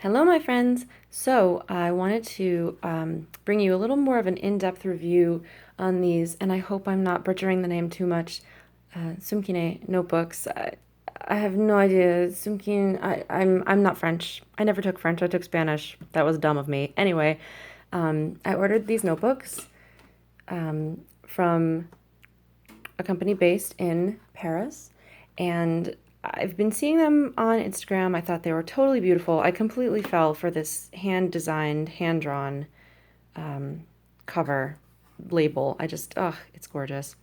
Hello, my friends. So I wanted to bring you a little more of an in-depth review on these, and I hope I'm not butchering the name too much. SOUMKINE notebooks. I have no idea. SOUMKINE. I'm not French. I never took French. I took Spanish. That was dumb of me. Anyway, I ordered these notebooks from a company based in Paris, and I've been seeing them on Instagram. I thought they were totally beautiful. I completely fell for this hand designed, hand drawn cover label. It's gorgeous.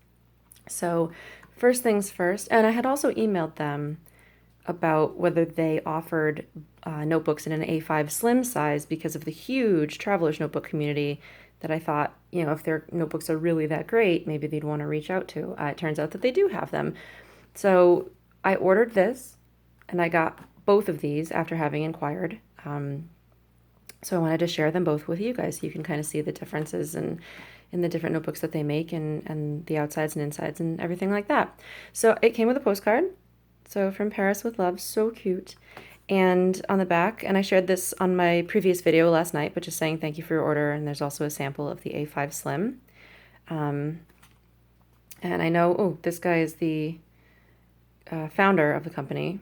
So, first things first, and I had also emailed them about whether they offered notebooks in an A5 slim size because of the huge traveler's notebook community that I thought, if their notebooks are really that great, maybe they'd want to reach out to. It turns out that they do have them. So I ordered this and I got both of these after having inquired. So I wanted to share them both with you guys so you can kind of see the differences and in the different notebooks that they make and the outsides and insides and everything like that. So it came with a postcard. So from Paris with love, so cute. And on the back, and I shared this on my previous video last night, but just saying thank you for your order. And there's also a sample of the A5 Slim. And I know, this guy is the founder of the company.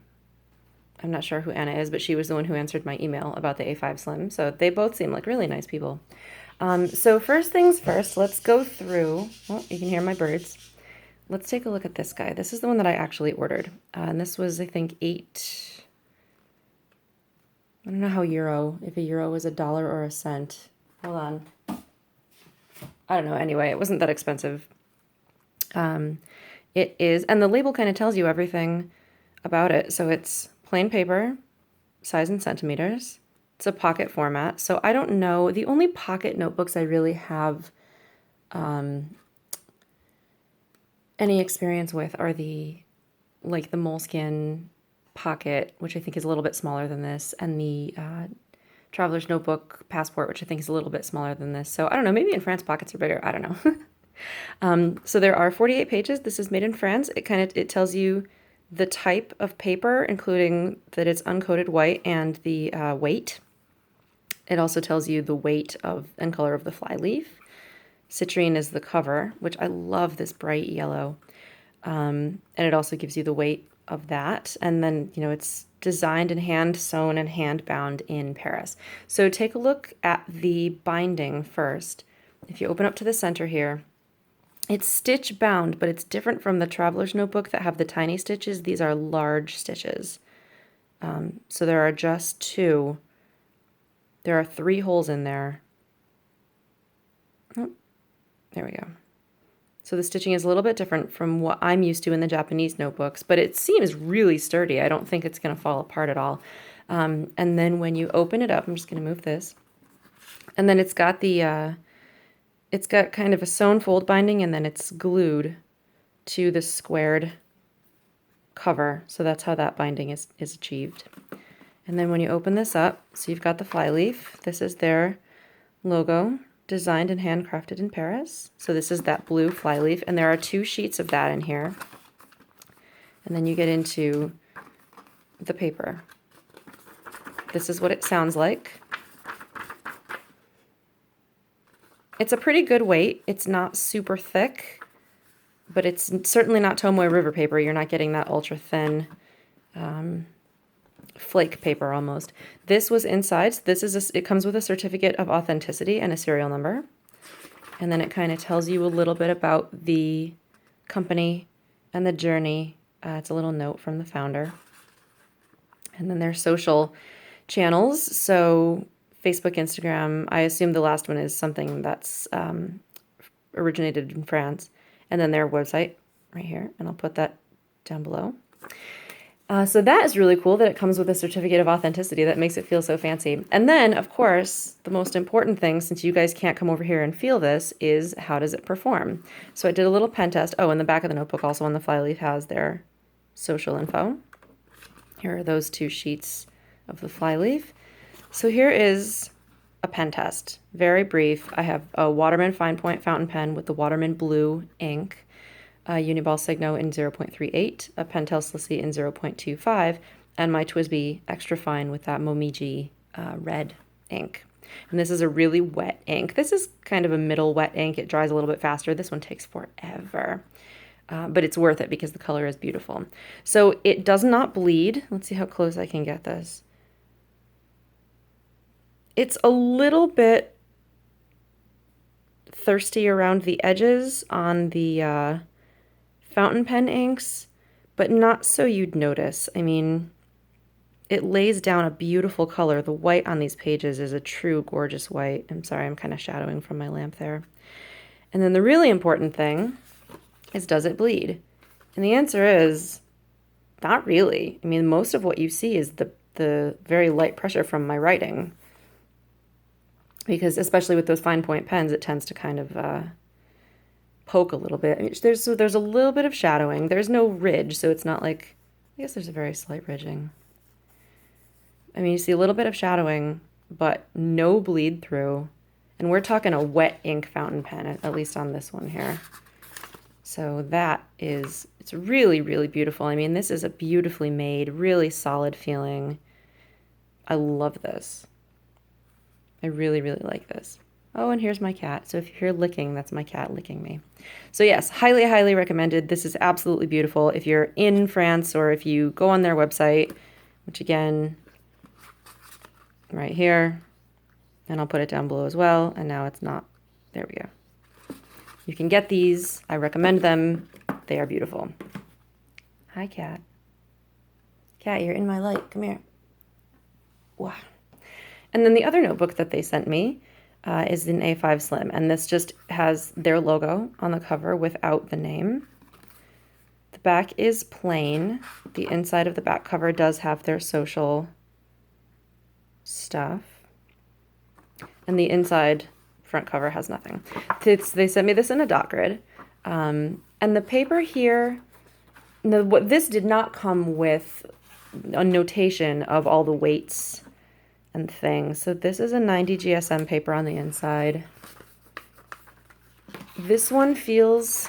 I'm not sure who Anna is, but she was the one who answered my email about the A5 Slim. So they both seem like really nice people. So first things first, let's go through. Oh, you can hear my birds. Let's take a look at this guy. This is the one that I actually ordered. And this was, I think, I don't know if a euro was a dollar or a cent. Hold on. I don't know. Anyway, it wasn't that expensive. It is, and the label kind of tells you everything about it. So it's plain paper, size in centimeters. It's a pocket format. So I don't know. The only pocket notebooks I really have any experience with are the Moleskine Pocket, which I think is a little bit smaller than this, and the Traveler's Notebook Passport, which I think is a little bit smaller than this. So I don't know. Maybe in France pockets are bigger. I don't know. So there are 48 pages. This is made in France. It tells you the type of paper, including that it's uncoated white and the weight. It also tells you the weight of and color of the flyleaf. Citrine is the cover, which I love this bright yellow. And it also gives you the weight of that. And then, it's designed and hand sewn and hand bound in Paris. So take a look at the binding first. If you open up to the center here, it's stitch bound, but it's different from the Traveler's Notebook that have the tiny stitches. These are large stitches. So there are just two. There are 3 holes in there. Oh, there we go. So the stitching is a little bit different from what I'm used to in the Japanese notebooks, but it seems really sturdy. I don't think it's going to fall apart at all. And then when you open it up, I'm just going to move this. And then it's got it's got kind of a sewn fold binding, and then it's glued to the squared cover. So that's how that binding is achieved. And then when you open this up, so you've got the flyleaf. This is their logo, designed and handcrafted in Paris. So this is that blue flyleaf, and there are 2 sheets of that in here. And then you get into the paper. This is what it sounds like. It's a pretty good weight. It's not super thick, but it's certainly not Tomoe River paper. You're not getting that ultra thin flake paper almost. This was inside. So it comes with a certificate of authenticity and a serial number. And then it kind of tells you a little bit about the company and the journey. It's a little note from the founder. And then their social channels. So Facebook, Instagram. I assume the last one is something that's originated in France. And then their website right here. And I'll put that down below. So that is really cool that it comes with a certificate of authenticity. That makes it feel so fancy. And then, of course, the most important thing, since you guys can't come over here and feel this, is how does it perform? So I did a little pen test. Oh, in the back of the notebook, also on the flyleaf, has their social info. Here are those 2 sheets of the flyleaf. So here is a pen test. Very brief. I have a Waterman fine point fountain pen with the Waterman blue ink, a Uniball Signo in 0.38, a Pentel Slissie in 0.25, and my TWSBI extra fine with that Momiji red ink. And this is a really wet ink. This is kind of a middle wet ink. It dries a little bit faster. This one takes forever. But it's worth it because the color is beautiful. So it does not bleed. Let's see how close I can get this. It's a little bit thirsty around the edges on the fountain pen inks, but not so you'd notice. I mean, it lays down a beautiful color. The white on these pages is a true gorgeous white. I'm sorry, I'm kind of shadowing from my lamp there. And then the really important thing is, does it bleed? And the answer is not really. I mean, most of what you see is the very light pressure from my writing. Because especially with those fine point pens, it tends to kind of poke a little bit. I mean, there's a little bit of shadowing. There's no ridge, so it's not like, I guess there's a very slight ridging. I mean, you see a little bit of shadowing, but no bleed through. And we're talking a wet ink fountain pen, at least on this one here. So that is, it's really, really beautiful. I mean, this is a beautifully made, really solid feeling. I love this. I really, really like this. Oh, and here's my cat. So if you hear licking, that's my cat licking me. So yes, highly, highly recommended. This is absolutely beautiful. If you're in France or if you go on their website, which again, right here, and I'll put it down below as well. And now it's not, there we go. You can get these. I recommend them. They are beautiful. Hi, cat. Cat, you're in my light. Come here. Wow. And then the other notebook that they sent me is an A5 Slim. And this just has their logo on the cover without the name. The back is plain. The inside of the back cover does have their social stuff. And the inside front cover has nothing. They sent me this in a dot grid. And the paper here, this did not come with a notation of all the weights and things. So this is a 90 GSM paper on the inside. This one feels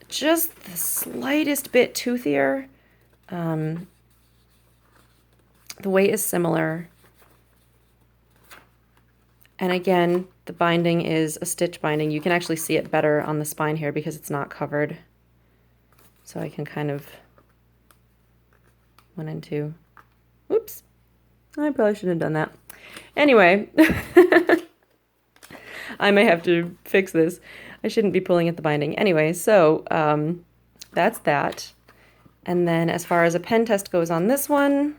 just the slightest bit toothier. The weight is similar. And again, the binding is a stitch binding. You can actually see it better on the spine here because it's not covered. So I can kind of went into, whoops, I probably shouldn't have done that. Anyway, I may have to fix this. I shouldn't be pulling at the binding. Anyway, so that's that. And then as far as a pen test goes on this one,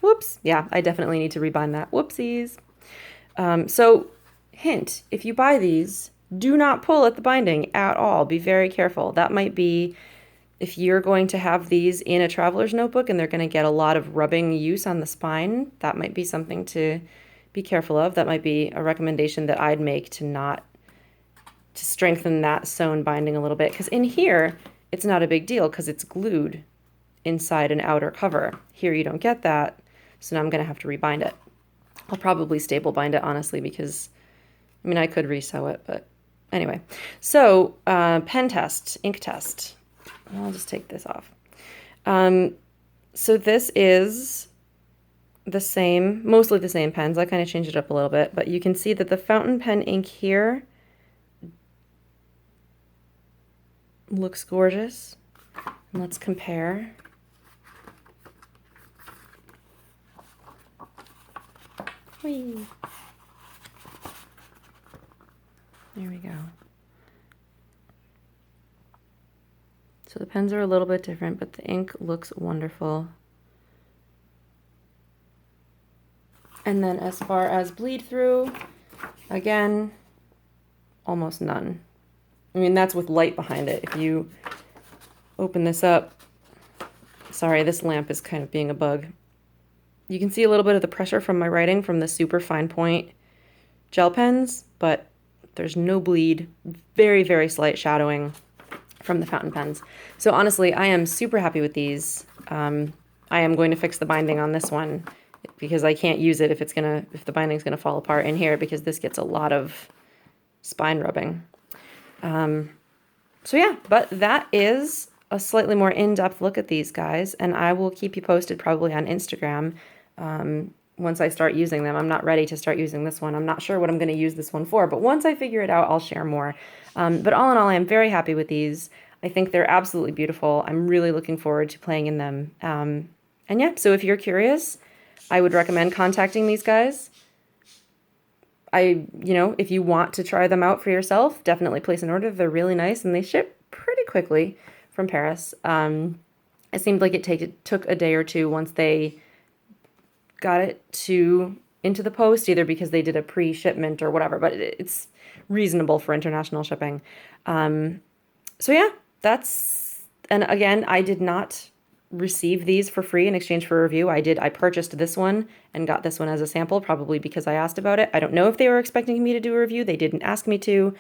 whoops, yeah, I definitely need to rebind that. Whoopsies. So hint, if you buy these, do not pull at the binding at all. Be very careful. That might be, if you're going to have these in a traveler's notebook and they're going to get a lot of rubbing use on the spine, that might be something to be careful of. That might be a recommendation that I'd make to strengthen that sewn binding a little bit. Because in here, it's not a big deal because it's glued inside an outer cover. Here you don't get that, so now I'm going to have to rebind it. I'll probably staple bind it, honestly, because, I mean, I could resew it, but anyway. So, pen test, ink test. I'll just take this off. So this is the same, mostly the same pens. I kind of changed it up a little bit, but you can see that the fountain pen ink here looks gorgeous. Let's compare. Whee. There we go. So the pens are a little bit different, but the ink looks wonderful. And then as far as bleed through, again, almost none. I mean, that's with light behind it. If you open this up, sorry, this lamp is kind of being a bug. You can see a little bit of the pressure from my writing from the super fine point gel pens, but there's no bleed, very, very slight shadowing from the fountain pens. So honestly, I am super happy with these. I am going to fix the binding on this one because I can't use it if the binding's gonna fall apart in here because this gets a lot of spine rubbing. So yeah, but that is a slightly more in-depth look at these guys, and I will keep you posted probably on Instagram once I start using them. I'm not ready to start using this one. I'm not sure what I'm going to use this one for, but once I figure it out, I'll share more. But all in all, I'm very happy with these. I think they're absolutely beautiful. I'm really looking forward to playing in them. And yeah, so if you're curious, I would recommend contacting these guys. If you want to try them out for yourself, definitely place an order. They're really nice and they ship pretty quickly from Paris. It seemed like it took a day or two once they got it into the post, either because they did a pre-shipment or whatever, but it's reasonable for international shipping. So yeah, and again, I did not receive these for free in exchange for a review. I purchased this one and got this one as a sample, probably because I asked about it. I don't know if they were expecting me to do a review. They didn't ask me to.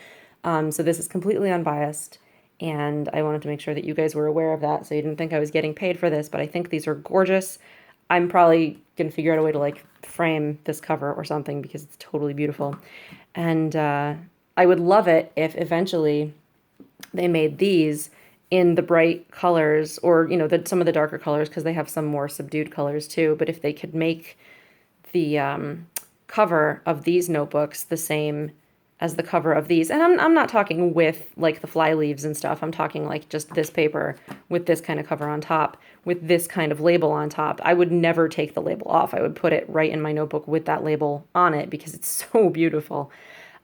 So this is completely unbiased. And I wanted to make sure that you guys were aware of that, so you didn't think I was getting paid for this, but I think these are gorgeous. I'm probably going to figure out a way to like frame this cover or something because it's totally beautiful. And I would love it if eventually they made these in the bright colors, or some of the darker colors, because they have some more subdued colors too. But if they could make the cover of these notebooks the same as the cover of these, and I'm not talking with like the fly leaves and stuff. I'm talking like just this paper with this kind of cover on top, with this kind of label on top. I would never take the label off. I would put it right in my notebook with that label on it because it's so beautiful.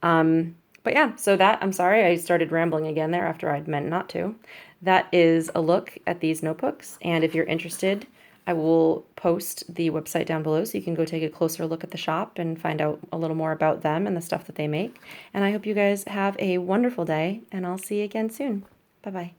But yeah, so I'm sorry I started rambling again there after I'd meant not to. That is a look at these notebooks, and if you're interested, I will post the website down below so you can go take a closer look at the shop and find out a little more about them and the stuff that they make. And I hope you guys have a wonderful day, and I'll see you again soon. Bye-bye.